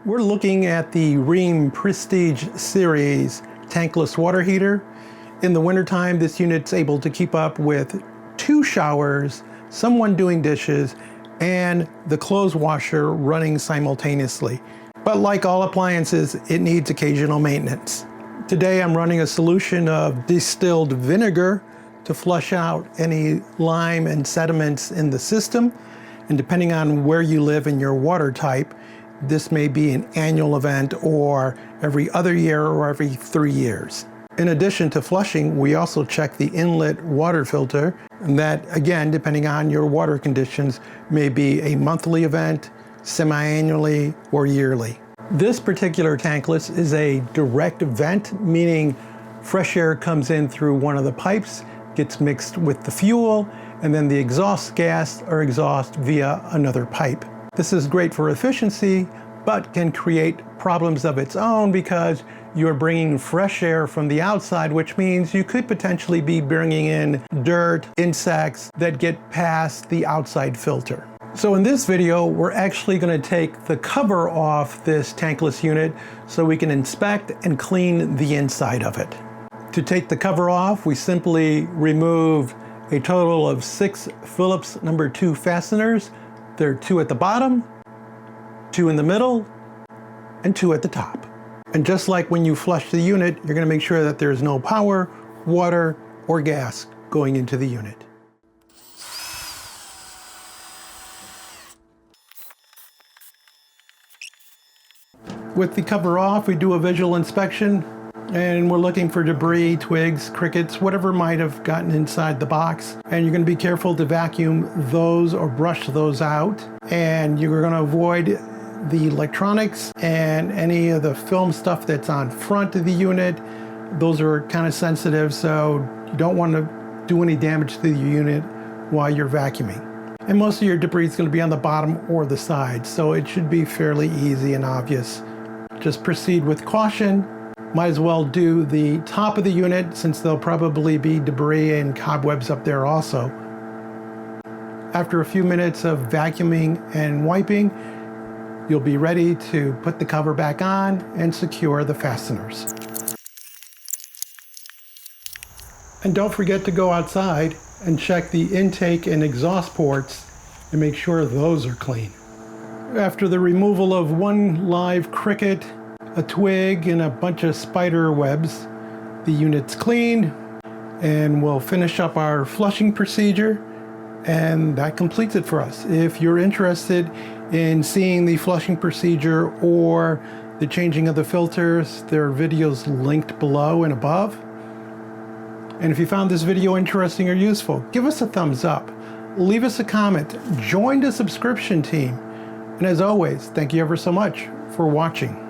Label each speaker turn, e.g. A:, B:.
A: We're looking at the Rheem Presige Series tankless water heater. In the wintertime, this unit's able to keep up with 2 showers, someone doing dishes, and the clothes washer running simultaneously. But like all appliances, it needs occasional maintenance. Today I'm running a solution of distilled vinegar to flush out any lime and sediments in the system. And depending on where you live and your water type, this may be an annual event or every other year or every 3 years. In addition to flushing, we also check the inlet water filter, and that, again, depending on your water conditions, may be a monthly event, semi-annually, or yearly. This particular tankless is a direct vent, meaning fresh air comes in through one of the pipes, gets mixed with the fuel, and then the exhaust gas or exhaust via another pipe. This is great for efficiency, but can create problems of its own because you're bringing fresh air from the outside, which means you could potentially be bringing in dirt, insects that get past the outside filter. So in this video, we're actually going to take the cover off this tankless unit so we can inspect and clean the inside of it. To take the cover off, we simply remove a total of 6 Phillips number 2 fasteners. There are 2 at the bottom, 2 in the middle, and 2 at the top. And just like when you flush the unit, you're going to make sure that there's no power, water, or gas going into the unit. With the cover off, we do a visual inspection, and we're looking for debris, twigs, crickets, whatever might have gotten inside the box. And you're going to be careful to vacuum those or brush those out. And you're going to avoid the electronics and any of the film stuff that's on front of the unit. Those are kind of sensitive, so you don't want to do any damage to the unit while you're vacuuming. And most of your debris is going to be on the bottom or the side, so it should be fairly easy and obvious. Just proceed with caution. Might as well do the top of the unit since there'll probably be debris and cobwebs up there also. After a few minutes of vacuuming and wiping, you'll be ready to put the cover back on and secure the fasteners. And don't forget to go outside and check the intake and exhaust ports and make sure those are clean. After the removal of 1 live cricket, a twig, and a bunch of spider webs, the unit's clean, and we'll finish up our flushing procedure, and that completes it for us. If you're interested in seeing the flushing procedure or the changing of the filters, there are videos linked below and above. And if you found this video interesting or useful, give us a thumbs up, leave us a comment, join the subscription team, and as always, thank you ever so much for watching.